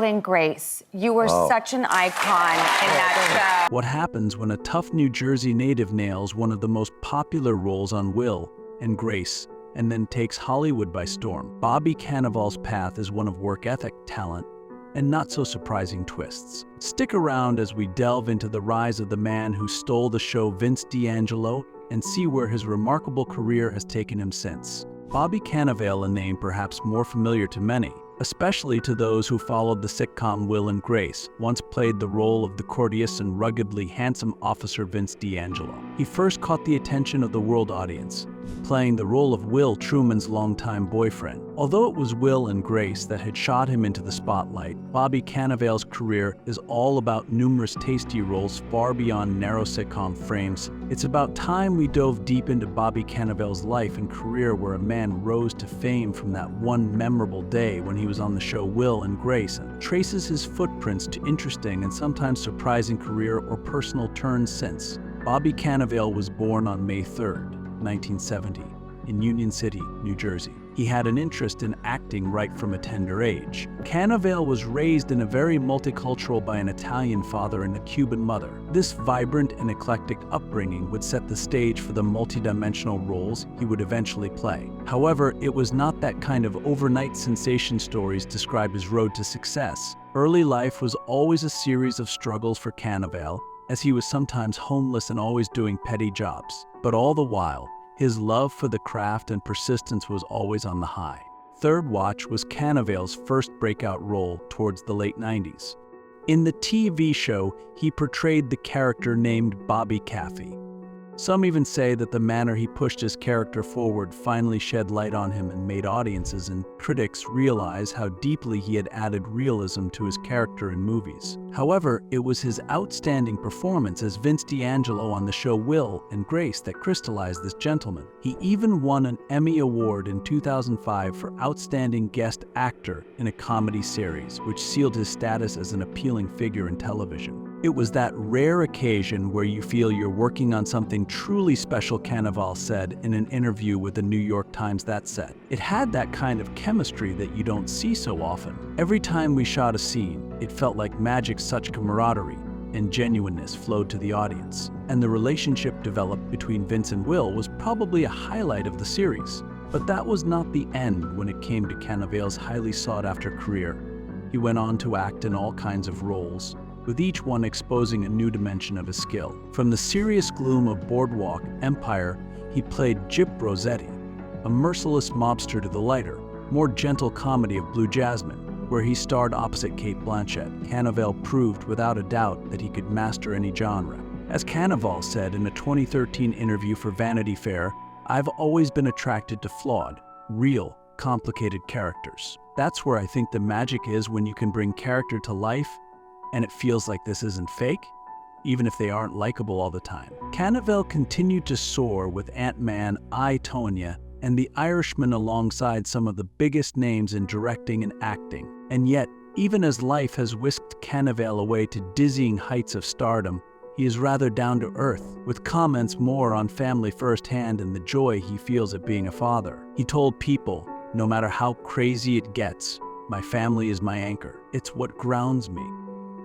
and Grace. You were such an icon in that show. What happens when a tough New Jersey native nails one of the most popular roles on Will and Grace, and then takes Hollywood by storm? Bobby Cannavale's path is one of work ethic, talent, and not so surprising twists. Stick around as we delve into the rise of the man who stole the show, Vince D'Angelo, and see where his remarkable career has taken him since. Bobby Cannavale, a name perhaps more familiar to many, especially to those who followed the sitcom Will and Grace, once played the role of the courteous and ruggedly handsome officer Vince D'Angelo. He first caught the attention of the world audience, playing the role of Will, Truman's longtime boyfriend. Although it was Will and Grace that had shot him into the spotlight, Bobby Cannavale's career is all about numerous tasty roles far beyond narrow sitcom frames. It's about time we dove deep into Bobby Cannavale's life and career, where a man rose to fame from that one memorable day when he was on the show Will and Grace, and traces his footprints to interesting and sometimes surprising career or personal turns since. Bobby Cannavale was born on May 3rd, 1970, in Union City, New Jersey. He had an interest in acting right from a tender age. Cannavale was raised in a very multicultural by an Italian father and a Cuban mother. This vibrant and eclectic upbringing would set the stage for the multidimensional roles he would eventually play. However, it was not that kind of overnight sensation stories described his road to success. Early life was always a series of struggles for Cannavale, as he was sometimes homeless and always doing petty jobs. But all the while, his love for the craft and persistence was always on the high. Third Watch was Cannavale's first breakout role towards the late 90s. In the TV show, he portrayed the character named Bobby Caffey. Some even say that the manner he pushed his character forward finally shed light on him and made audiences and critics realize how deeply he had added realism to his character in movies. However, it was his outstanding performance as Vince D'Angelo on the show Will and Grace that crystallized this gentleman. He even won an Emmy Award in 2005 for Outstanding Guest Actor in a Comedy Series, which sealed his status as an appealing figure in television. It was that rare occasion where you feel you're working on something truly special, Cannavale said in an interview with the New York Times that said. It had that kind of chemistry that you don't see so often. Every time we shot a scene, it felt like magic. Such camaraderie and genuineness flowed to the audience. And the relationship developed between Vince and Will was probably a highlight of the series. But that was not the end when it came to Cannavale's highly sought-after career. He went on to act in all kinds of roles, with each one exposing a new dimension of his skill. From the serious gloom of Boardwalk Empire, he played Gyp Rossetti, a merciless mobster, to the lighter, more gentle comedy of Blue Jasmine, where he starred opposite Cate Blanchett. Cannavale proved without a doubt that he could master any genre. As Cannavale said in a 2013 interview for Vanity Fair, "I've always been attracted to flawed, real, complicated characters. That's where I think the magic is, when you can bring character to life and it feels like this isn't fake, even if they aren't likable all the time." Cannavale continued to soar with Ant-Man, I, Tonya, and The Irishman alongside some of the biggest names in directing and acting. And yet, even as life has whisked Cannavale away to dizzying heights of stardom, he is rather down to earth, with comments more on family firsthand and the joy he feels at being a father. He told People, "No matter how crazy it gets, my family is my anchor. It's what grounds me,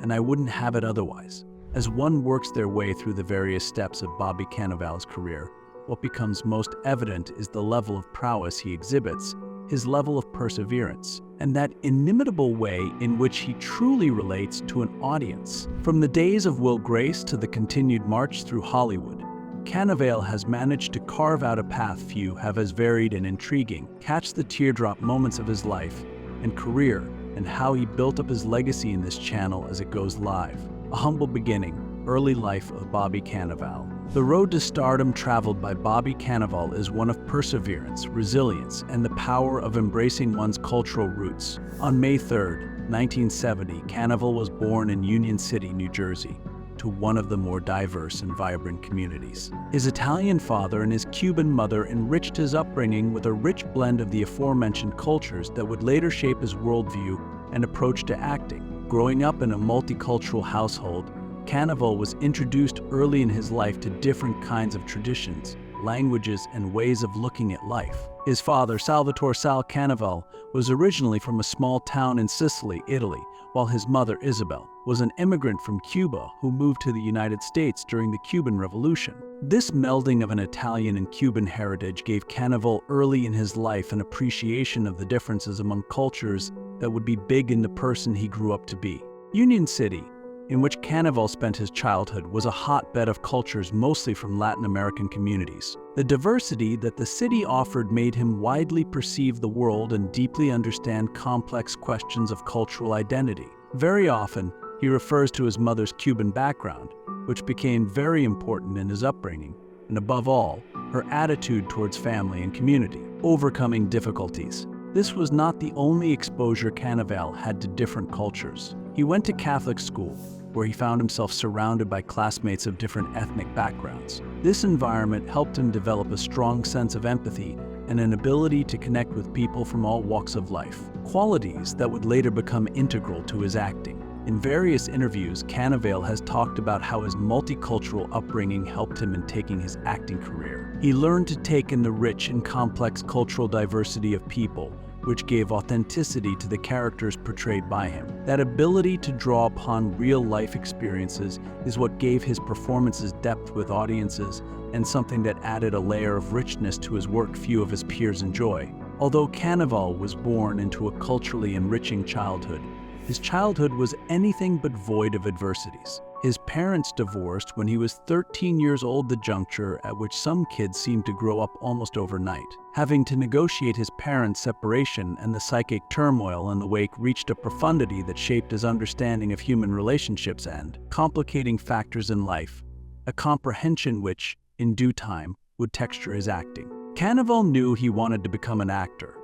and I wouldn't have it otherwise." As one works their way through the various steps of Bobby Cannavale's career, what becomes most evident is the level of prowess he exhibits, his level of perseverance, and that inimitable way in which he truly relates to an audience. From the days of Will Grace to the continued march through Hollywood, Cannavale has managed to carve out a path few have as varied and intriguing. Catch the teardrop moments of his life and career and how he built up his legacy in this channel as it goes live. A humble beginning, early life of Bobby Cannavale. The road to stardom traveled by Bobby Cannavale is one of perseverance, resilience, and the power of embracing one's cultural roots. On May 3rd, 1970, Cannavale was born in Union City, New Jersey, to one of the more diverse and vibrant communities. His Italian father and his Cuban mother enriched his upbringing with a rich blend of the aforementioned cultures that would later shape his worldview and approach to acting. Growing up in a multicultural household, Cannavale was introduced early in his life to different kinds of traditions, languages, and ways of looking at life. His father, Salvatore Sal Cannavale, was originally from a small town in Sicily, Italy, while his mother, Isabel, was an immigrant from Cuba who moved to the United States during the Cuban Revolution. This melding of an Italian and Cuban heritage gave Cannavale early in his life an appreciation of the differences among cultures that would be big in the person he grew up to be. Union City, in which Cannavale spent his childhood, was a hotbed of cultures mostly from Latin American communities. The diversity that the city offered made him widely perceive the world and deeply understand complex questions of cultural identity. Very often, he refers to his mother's Cuban background, which became very important in his upbringing, and above all, her attitude towards family and community. Overcoming difficulties. This was not the only exposure Cannavale had to different cultures. He went to Catholic school, where he found himself surrounded by classmates of different ethnic backgrounds. This environment helped him develop a strong sense of empathy and an ability to connect with people from all walks of life, qualities that would later become integral to his acting. In various interviews, Cannavale has talked about how his multicultural upbringing helped him in taking his acting career. He learned to take in the rich and complex cultural diversity of people, which gave authenticity to the characters portrayed by him. That ability to draw upon real-life experiences is what gave his performances depth with audiences and something that added a layer of richness to his work few of his peers enjoy. Although Cannavale was born into a culturally enriching childhood, his childhood was anything but void of adversities. His parents divorced when he was 13 years old, the juncture at which some kids seem to grow up almost overnight. Having to negotiate his parents' separation and the psychic turmoil in the wake reached a profundity that shaped his understanding of human relationships and complicating factors in life, a comprehension which, in due time, would texture his acting. Cannavale knew he wanted to become an actor,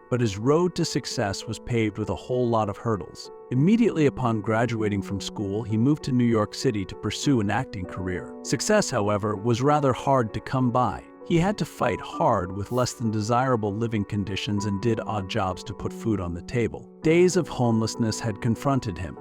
but his road to success was paved with a whole lot of hurdles. Immediately upon graduating from school, he moved to New York City to pursue an acting career. Success, however, was rather hard to come by. He had to fight hard with less than desirable living conditions and did odd jobs to put food on the table. Days of homelessness had confronted him,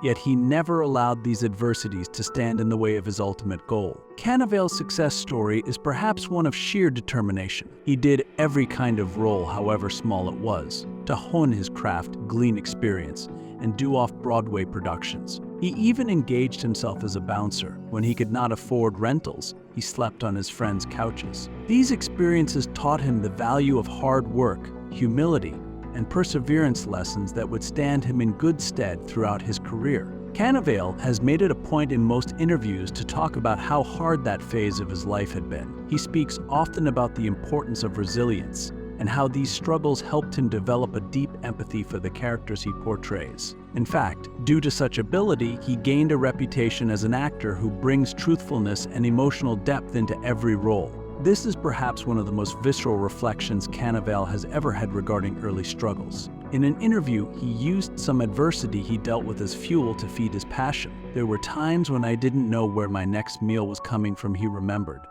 yet he never allowed these adversities to stand in the way of his ultimate goal. Cannavale's success story is perhaps one of sheer determination. He did every kind of role, however small it was, to hone his craft, glean experience, and do off-Broadway productions. He even engaged himself as a bouncer. When he could not afford rentals, he slept on his friends' couches. These experiences taught him the value of hard work, humility, and perseverance, lessons that would stand him in good stead throughout his career. Cannavale has made it a point in most interviews to talk about how hard that phase of his life had been. He speaks often about the importance of resilience and how these struggles helped him develop a deep empathy for the characters he portrays. In fact, due to such ability, he gained a reputation as an actor who brings truthfulness and emotional depth into every role. This is perhaps one of the most visceral reflections Cannavale has ever had regarding early struggles. In an interview, he used some adversity he dealt with as fuel to feed his passion. "There were times when I didn't know where my next meal was coming from," he remembered.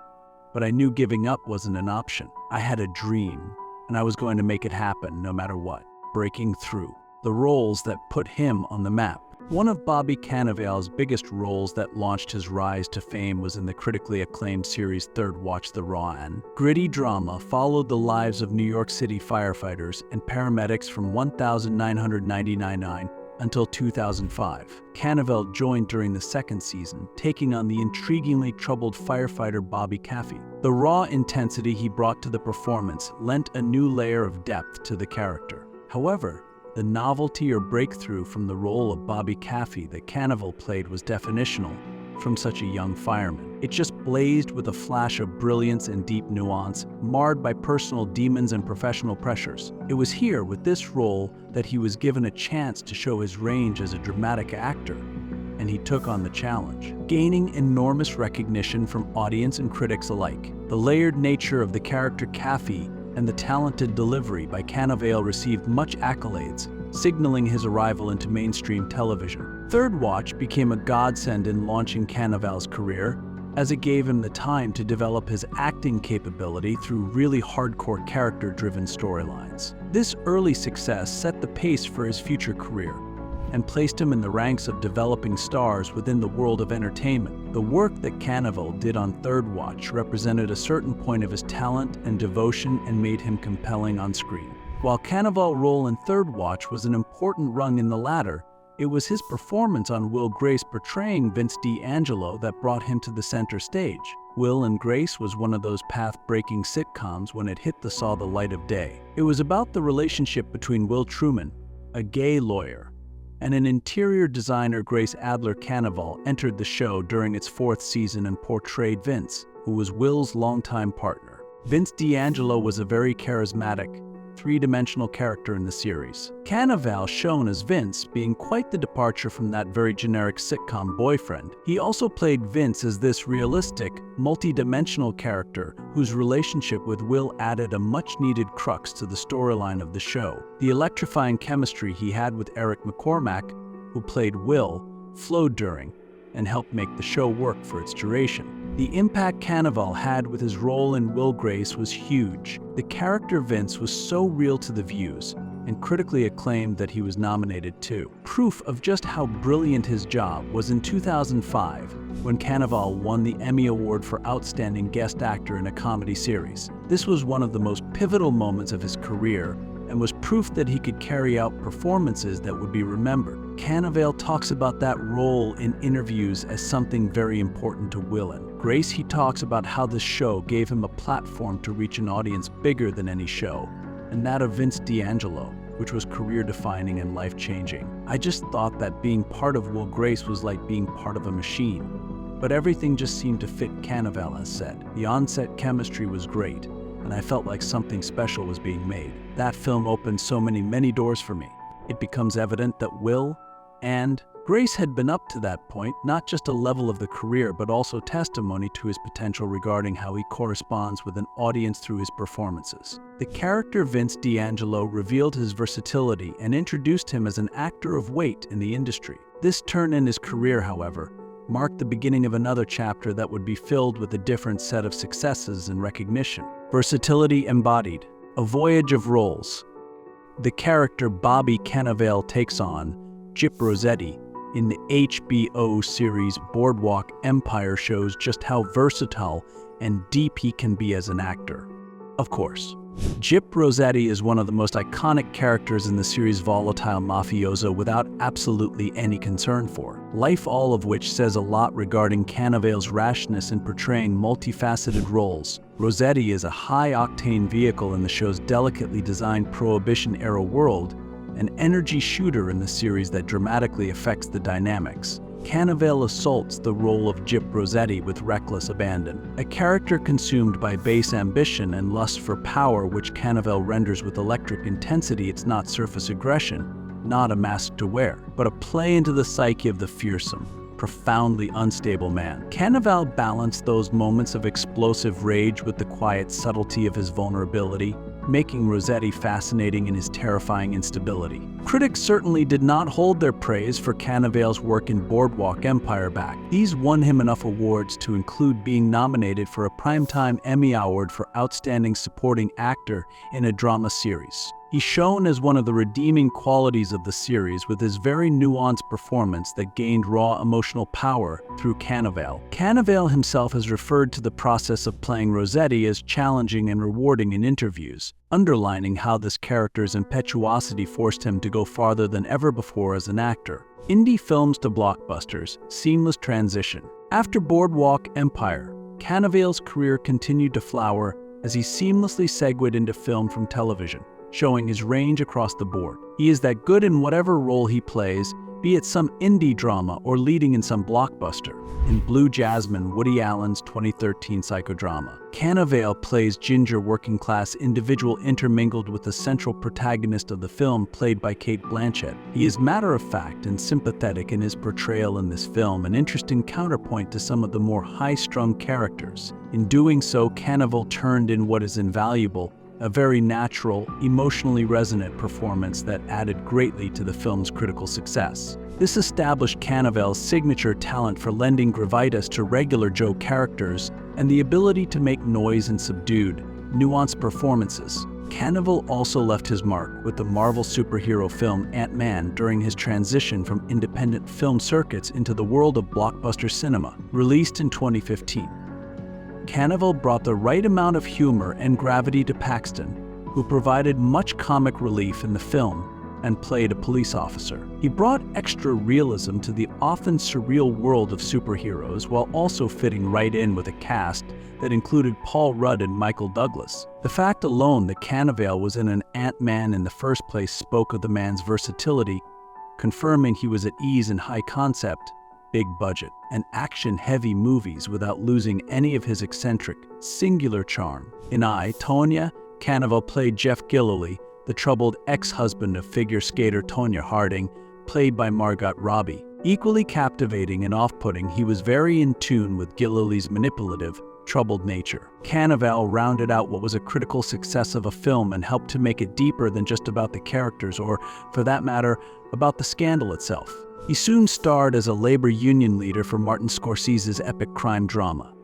"But I knew giving up wasn't an option. I had a dream, and I was going to make it happen no matter what." Breaking through. The roles that put him on the map. One of Bobby Cannavale's biggest roles that launched his rise to fame was in the critically acclaimed series Third Watch. The raw and gritty drama followed the lives of New York City firefighters and paramedics from 1999 until 2005. Cannavale joined during the second season, taking on the intriguingly troubled firefighter Bobby Caffey. The raw intensity he brought to the performance lent a new layer of depth to the character. However, the novelty or breakthrough from the role of Bobby Caffey that Cannavale played was definitional from such a young fireman. It just blazed with a flash of brilliance and deep nuance, marred by personal demons and professional pressures. It was here, with this role, that he was given a chance to show his range as a dramatic actor, and he took on the challenge, gaining enormous recognition from audience and critics alike. The layered nature of the character Caffey and the talented delivery by Cannavale received much accolades, signaling his arrival into mainstream television. Third Watch became a godsend in launching Cannavale's career, as it gave him the time to develop his acting capability through really hardcore character-driven storylines. This early success set the pace for his future career and placed him in the ranks of developing stars within the world of entertainment. The work that Cannavale did on Third Watch represented a certain point of his talent and devotion and made him compelling on screen. While Cannavale's role in Third Watch was an important rung in the ladder, It was his performance on Will Grace portraying Vince D'Angelo that brought him to the center stage. Will and Grace was one of those path-breaking sitcoms when it saw the light of day. It was about the relationship between Will Truman, a gay lawyer, and an interior designer. Grace Adler Cannavale entered the show during its 4th season and portrayed Vince, who was Will's longtime partner. Vince D'Angelo was a very charismatic, three-dimensional character in the series. Cannavale, shown as Vince, being quite the departure from that very generic sitcom boyfriend. He also played Vince as this realistic, multi-dimensional character whose relationship with Will added a much-needed crux to the storyline of the show. The electrifying chemistry he had with Eric McCormack, who played Will, flowed during and helped make the show work for its duration. The impact Cannavale had with his role in Will Grace was huge. The character Vince was so real to the views, and critically acclaimed that he was nominated too. Proof of just how brilliant his job was in 2005, when Cannavale won the Emmy Award for Outstanding Guest Actor in a Comedy Series. This was one of the most pivotal moments of his career, and was proof that he could carry out performances that would be remembered. Cannavale talks about that role in interviews as something very important to Will and Grace. He talks about how this show gave him a platform to reach an audience bigger than any show, and that of Vince D'Angelo, which was career-defining and life-changing. I just thought that being part of Will Grace was like being part of a machine. But everything just seemed to fit, Cannavale has said. The on-set chemistry was great, and I felt like something special was being made. That film opened so many doors for me. It becomes evident that Will and Grace had been up to that point, not just a level of the career, but also testimony to his potential regarding how he corresponds with an audience through his performances. The character Vince D'Angelo revealed his versatility and introduced him as an actor of weight in the industry. This turn in his career, however, marked the beginning of another chapter that would be filled with a different set of successes and recognition. Versatility embodied, a voyage of roles. The character Bobby Cannavale takes on, Gyp Rossetti, in the HBO series Boardwalk Empire, shows just how versatile and deep he can be as an actor. Of course, Gyp Rossetti is one of the most iconic characters in the series' volatile mafioso without absolutely any concern for life, all of which says a lot regarding Cannavale's rashness in portraying multifaceted roles. Rossetti is a high-octane vehicle in the show's delicately designed Prohibition-era world, an energy shooter in the series that dramatically affects the dynamics. Cannavale assaults the role of Gyp Rossetti with reckless abandon, a character consumed by base ambition and lust for power, which Cannavale renders with electric intensity. It's not surface aggression, not a mask to wear, but a play into the psyche of the fearsome, profoundly unstable man. Cannavale balanced those moments of explosive rage with the quiet subtlety of his vulnerability, making Rossetti fascinating in his terrifying instability. Critics certainly did not hold their praise for Cannavale's work in Boardwalk Empire back. These won him enough awards to include being nominated for a Primetime Emmy Award for Outstanding Supporting Actor in a Drama Series. He's shown as one of the redeeming qualities of the series with his very nuanced performance that gained raw emotional power through Cannavale. Cannavale himself has referred to the process of playing Rossetti as challenging and rewarding in interviews, underlining how this character's impetuosity forced him to go farther than ever before as an actor. Indie films to blockbusters, seamless transition. After Boardwalk Empire, Cannavale's career continued to flower as he seamlessly segued into film from television, showing his range across the board. He is that good in whatever role he plays, be it some indie drama or leading in some blockbuster. In Blue Jasmine, Woody Allen's 2013 psychodrama, Cannavale plays ginger working-class individual intermingled with the central protagonist of the film, played by Cate Blanchett. He is matter-of-fact and sympathetic in his portrayal in this film, an interesting counterpoint to some of the more high-strung characters. In doing so, Cannavale turned in what is invaluable, a very natural, emotionally resonant performance that added greatly to the film's critical success. This established Cannavale's signature talent for lending gravitas to regular Joe characters and the ability to make noise in subdued, nuanced performances. Cannavale also left his mark with the Marvel superhero film Ant-Man during his transition from independent film circuits into the world of blockbuster cinema. Released in 2015, Cannavale brought the right amount of humor and gravity to Paxton, who provided much comic relief in the film, and played a police officer. He brought extra realism to the often surreal world of superheroes while also fitting right in with a cast that included Paul Rudd and Michael Douglas. The fact alone that Cannavale was in an Ant-Man in the first place spoke of the man's versatility, confirming he was at ease in high-concept, big-budget, and action-heavy movies without losing any of his eccentric, singular charm. In I, Tonya, Cannavale played Jeff Gillooly, the troubled ex-husband of figure skater Tonya Harding, played by Margot Robbie. Equally captivating and off-putting, he was very in tune with Gillooly's manipulative, troubled nature. Cannavale rounded out what was a critical success of a film and helped to make it deeper than just about the characters or, for that matter, about the scandal itself. He soon starred as a labor union leader for Martin Scorsese's epic crime drama,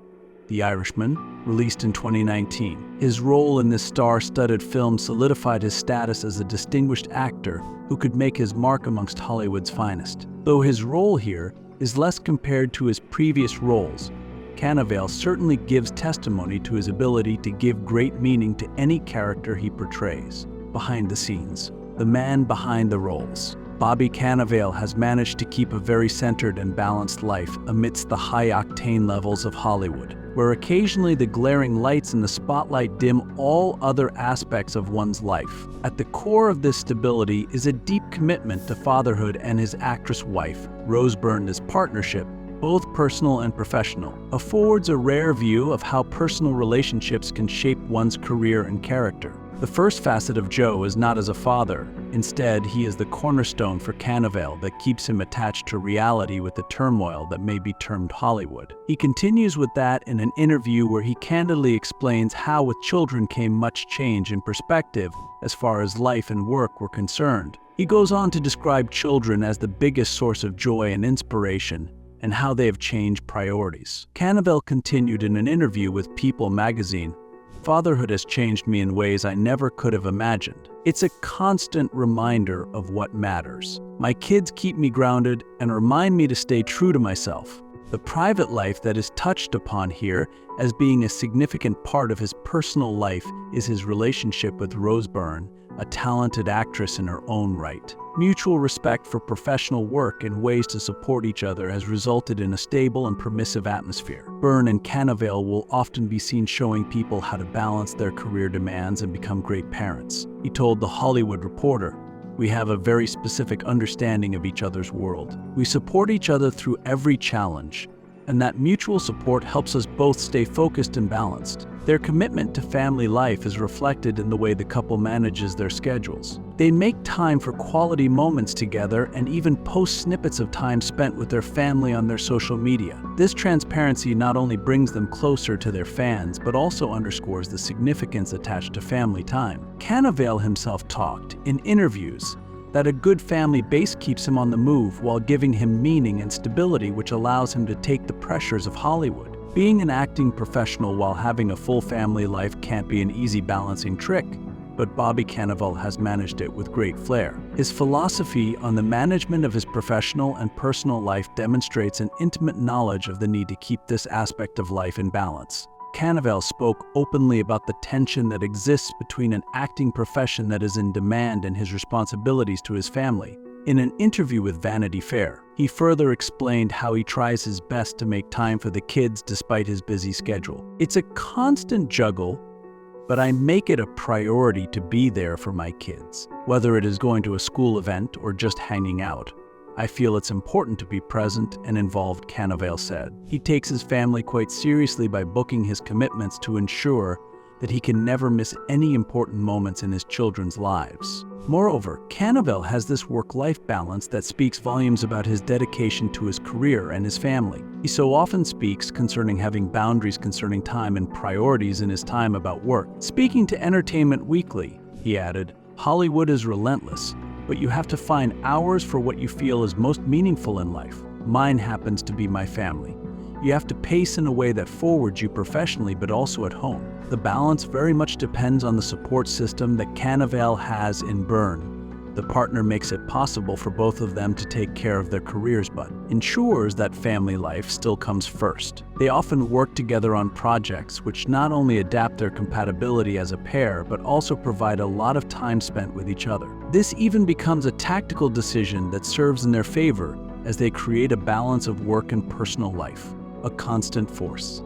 The Irishman, released in 2019. His role in this star-studded film solidified his status as a distinguished actor who could make his mark amongst Hollywood's finest. Though his role here is less compared to his previous roles, Cannavale certainly gives testimony to his ability to give great meaning to any character he portrays. Behind the scenes, the man behind the roles. Bobby Cannavale has managed to keep a very centered and balanced life amidst the high-octane levels of Hollywood, where occasionally the glaring lights in the spotlight dim all other aspects of one's life. At the core of this stability is a deep commitment to fatherhood and his actress wife, Rose Byrne's partnership, both personal and professional, affords a rare view of how personal relationships can shape one's career and character. The first facet of Joe is not as a father. Instead, he is the cornerstone for Cannavale that keeps him attached to reality with the turmoil that may be termed Hollywood. He continues with that in an interview where he candidly explains how with children came much change in perspective as far as life and work were concerned. He goes on to describe children as the biggest source of joy and inspiration, and how they have changed priorities. Cannavale continued in an interview with People magazine, "Fatherhood has changed me in ways I never could have imagined. It's a constant reminder of what matters. My kids keep me grounded and remind me to stay true to myself." The private life that is touched upon here as being a significant part of his personal life is his relationship with Rose Byrne, a talented actress in her own right. Mutual respect for professional work and ways to support each other has resulted in a stable and permissive atmosphere. Byrne and Cannavale will often be seen showing people how to balance their career demands and become great parents. He told The Hollywood Reporter, "We have a very specific understanding of each other's world. We support each other through every challenge, and that mutual support helps us both stay focused and balanced." Their commitment to family life is reflected in the way the couple manages their schedules. They make time for quality moments together and even post snippets of time spent with their family on their social media. This transparency not only brings them closer to their fans, but also underscores the significance attached to family time. Cannavale himself talked, in interviews, that a good family base keeps him on the move while giving him meaning and stability, which allows him to take the pressures of Hollywood. Being an acting professional while having a full family life can't be an easy balancing trick, but Bobby Cannavale has managed it with great flair. His philosophy on the management of his professional and personal life demonstrates an intimate knowledge of the need to keep this aspect of life in balance. Cannavale spoke openly about the tension that exists between an acting profession that is in demand and his responsibilities to his family. In an interview with Vanity Fair, he further explained how he tries his best to make time for the kids despite his busy schedule. "It's a constant juggle, but I make it a priority to be there for my kids. Whether it is going to a school event or just hanging out, I feel it's important to be present and involved," Cannavale said. He takes his family quite seriously by booking his commitments to ensure that he can never miss any important moments in his children's lives. Moreover, Cannavale has this work-life balance that speaks volumes about his dedication to his career and his family. He so often speaks concerning having boundaries concerning time and priorities in his time about work. Speaking to Entertainment Weekly, he added, "Hollywood is relentless, but you have to find hours for what you feel is most meaningful in life. Mine happens to be my family. You have to pace in a way that forwards you professionally but also at home. The balance very much depends on the support system that Cannavale has in Byrne, The partner makes it possible for both of them to take care of their careers but ensures that family life still comes first. They often work together on projects which not only adapt their compatibility as a pair but also provide a lot of time spent with each other. This even becomes a tactical decision that serves in their favor as they create a balance of work and personal life, a constant force.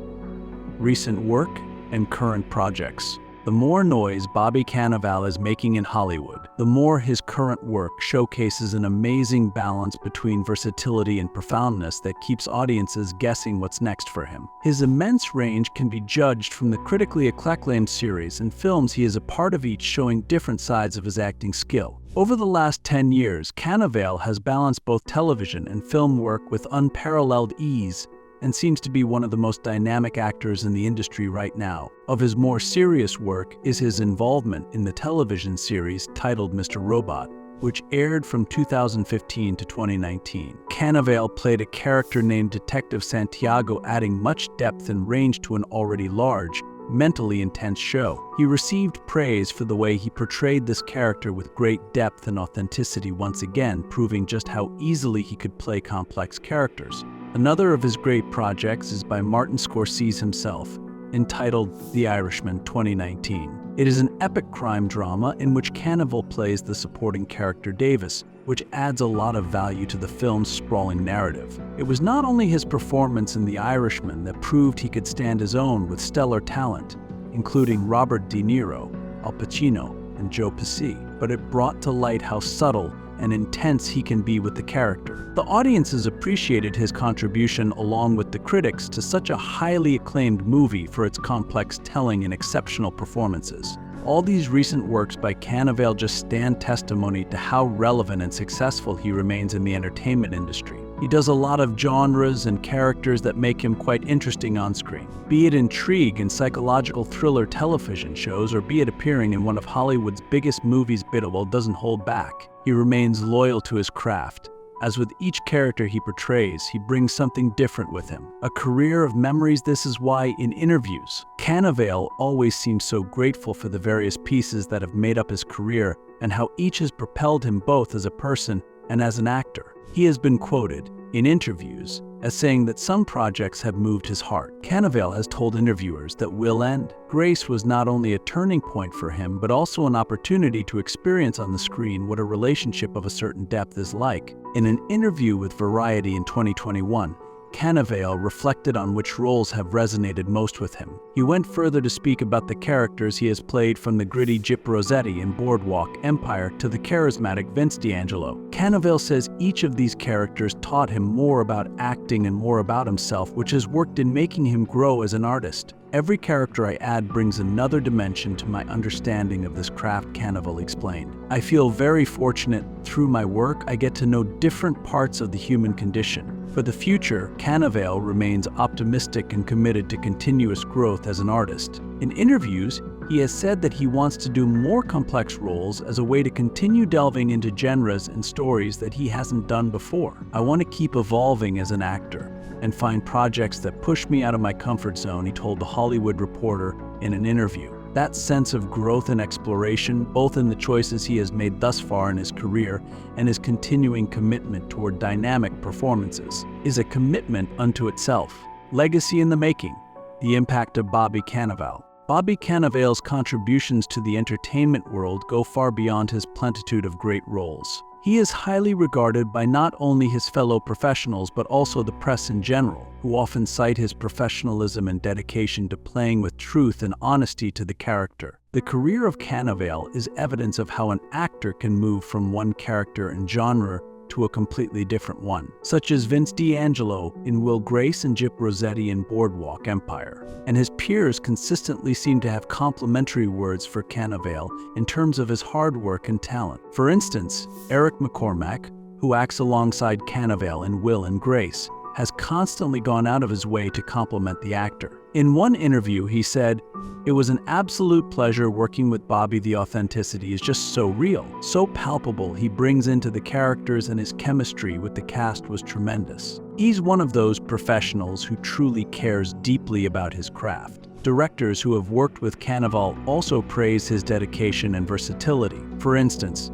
Recent work and current projects. The more noise Bobby Cannavale is making in Hollywood, the more his current work showcases an amazing balance between versatility and profoundness that keeps audiences guessing what's next for him. His immense range can be judged from the critically acclaimed series and films he is a part of, each showing different sides of his acting skill. Over the last 10 years, Cannavale has balanced both television and film work with unparalleled ease and seems to be one of the most dynamic actors in the industry right now. Of his more serious work is his involvement in the television series titled Mr. Robot, which aired from 2015 to 2019. Cannavale played a character named Detective Santiago, adding much depth and range to an already large, mentally intense show. He received praise for the way he portrayed this character with great depth and authenticity, once again proving just how easily he could play complex characters. Another of his great projects is by Martin Scorsese himself, entitled The Irishman 2019. It is an epic crime drama in which Cannavale plays the supporting character Davis, which adds a lot of value to the film's sprawling narrative. It was not only his performance in The Irishman that proved he could stand his own with stellar talent, including Robert De Niro, Al Pacino, and Joe Pesci, but it brought to light how subtle and intense he can be with the character. The audiences appreciated his contribution along with the critics to such a highly acclaimed movie for its complex telling and exceptional performances. All these recent works by Cannavale just stand testimony to how relevant and successful he remains in the entertainment industry. He does a lot of genres and characters that make him quite interesting on screen, be it intrigue in psychological thriller television shows or be it appearing in one of Hollywood's biggest movies. Bidwell doesn't hold back. He remains loyal to his craft. As with each character he portrays, he brings something different with him. A career of memories. This is why, in interviews, Cannavale always seems so grateful for the various pieces that have made up his career and how each has propelled him both as a person and as an actor. He has been quoted in interviews as saying that some projects have moved his heart. Cannavale has told interviewers that Will and Grace was not only a turning point for him, but also an opportunity to experience on the screen what a relationship of a certain depth is like. In an interview with Variety in 2021, Cannavale reflected on which roles have resonated most with him. He went further to speak about the characters he has played, from the gritty Gyp Rossetti in Boardwalk Empire to the charismatic Vince D'Angelo. Cannavale says each of these characters taught him more about acting and more about himself, which has worked in making him grow as an artist. Every character I add brings another dimension to my understanding of this craft, Cannavale explained. I feel very fortunate. Through my work, I get to know different parts of the human condition. For the future, Cannavale remains optimistic and committed to continuous growth as an artist. In interviews, he has said that he wants to do more complex roles as a way to continue delving into genres and stories that he hasn't done before. I want to keep evolving as an actor and find projects that push me out of my comfort zone, he told The Hollywood Reporter in an interview. That sense of growth and exploration, both in the choices he has made thus far in his career and his continuing commitment toward dynamic performances, is a commitment unto itself. Legacy in the making. The impact of Bobby Cannavale. Bobby Cannavale's contributions to the entertainment world go far beyond his plenitude of great roles. He is highly regarded by not only his fellow professionals but also the press in general, who often cite his professionalism and dedication to playing with truth and honesty to the character. The career of Cannavale is evidence of how an actor can move from one character and genre to a completely different one, such as Vince D'Angelo in Will Grace and Gyp Rossetti in Boardwalk Empire. And his peers consistently seem to have complimentary words for Cannavale in terms of his hard work and talent. For instance, Eric McCormack, who acts alongside Cannavale in Will and Grace, has constantly gone out of his way to compliment the actor. In one interview, he said, "It was an absolute pleasure working with Bobby. The authenticity is just so real, so palpable he brings into the characters, and his chemistry with the cast was tremendous." He's one of those professionals who truly cares deeply about his craft. Directors who have worked with Cannavale also praise his dedication and versatility. For instance,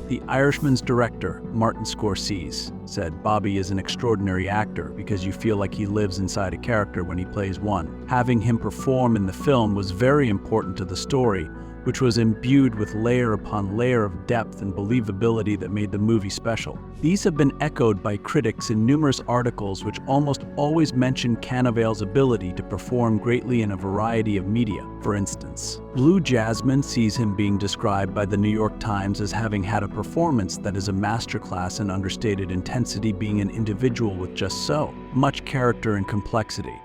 The Irishman's director, Martin Scorsese, said Bobby is an extraordinary actor because you feel like he lives inside a character when he plays one. Having him perform in the film was very important to the story, which was imbued with layer upon layer of depth and believability that made the movie special. These have been echoed by critics in numerous articles which almost always mention Cannavale's ability to perform greatly in a variety of media. For instance, Blue Jasmine sees him being described by the New York Times as having had a performance that is a masterclass in understated intensity, being an individual with just so much character and complexity.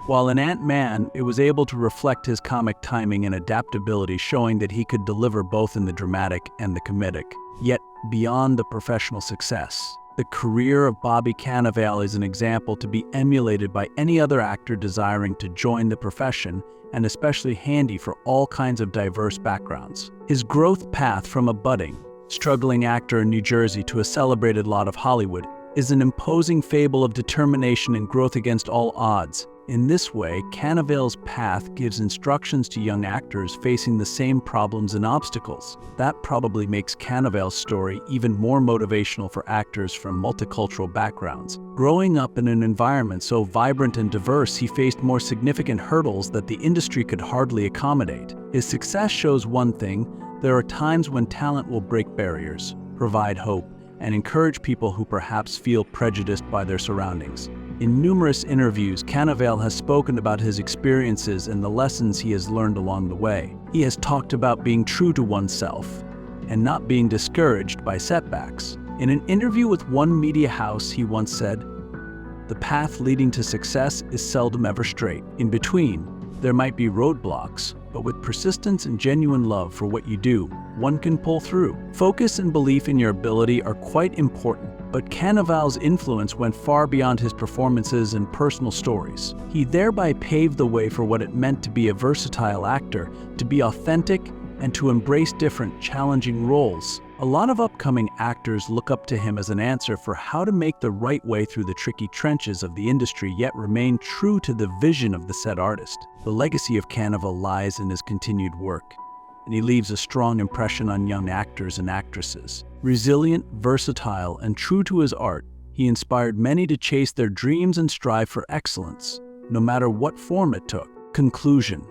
While in Ant-Man, it was able to reflect his comic timing and adaptability, showing that he could deliver both in the dramatic and the comedic. Yet, beyond the professional success, the career of Bobby Cannavale is an example to be emulated by any other actor desiring to join the profession, and especially handy for all kinds of diverse backgrounds. His growth path from a budding, struggling actor in New Jersey to a celebrated lot of Hollywood is an imposing fable of determination and growth against all odds. In this way, Cannavale's path gives instructions to young actors facing the same problems and obstacles. That probably makes Cannavale's story even more motivational for actors from multicultural backgrounds. Growing up in an environment so vibrant and diverse, he faced more significant hurdles that the industry could hardly accommodate. His success shows one thing: there are times when talent will break barriers, provide hope, and encourage people who perhaps feel prejudiced by their surroundings. In numerous interviews, Cannavale has spoken about his experiences and the lessons he has learned along the way. He has talked about being true to oneself and not being discouraged by setbacks. In an interview with one media house, he once said, "The path leading to success is seldom ever straight. In between, there might be roadblocks, but with persistence and genuine love for what you do, one can pull through." Focus and belief in your ability are quite important, but Cannavale's influence went far beyond his performances and personal stories. He thereby paved the way for what it meant to be a versatile actor, to be authentic, and to embrace different, challenging roles. A lot of upcoming actors look up to him as an answer for how to make the right way through the tricky trenches of the industry, yet remain true to the vision of the set artist. The legacy of Cannavale lies in his continued work, and he leaves a strong impression on young actors and actresses. Resilient, versatile, and true to his art, he inspired many to chase their dreams and strive for excellence, no matter what form it took. Conclusion: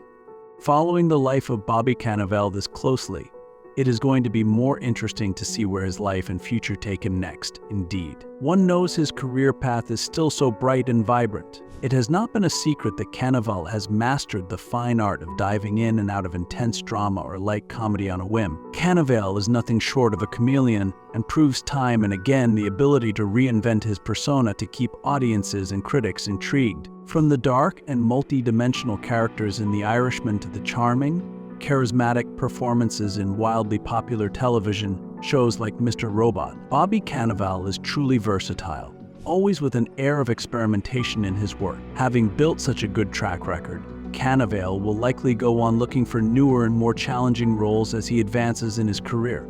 following the life of Bobby Cannavale this closely, it is going to be more interesting to see where his life and future take him next. Indeed, one knows his career path is still so bright and vibrant. It has not been a secret that Cannavale has mastered the fine art of diving in and out of intense drama or light comedy on a whim. Cannavale is nothing short of a chameleon and proves time and again the ability to reinvent his persona to keep audiences and critics intrigued. From the dark and multi-dimensional characters in The Irishman to the charming, charismatic performances in wildly popular television shows like Mr. Robot, Bobby Cannavale is truly versatile, always with an air of experimentation in his work. Having built such a good track record, Cannavale will likely go on looking for newer and more challenging roles as he advances in his career.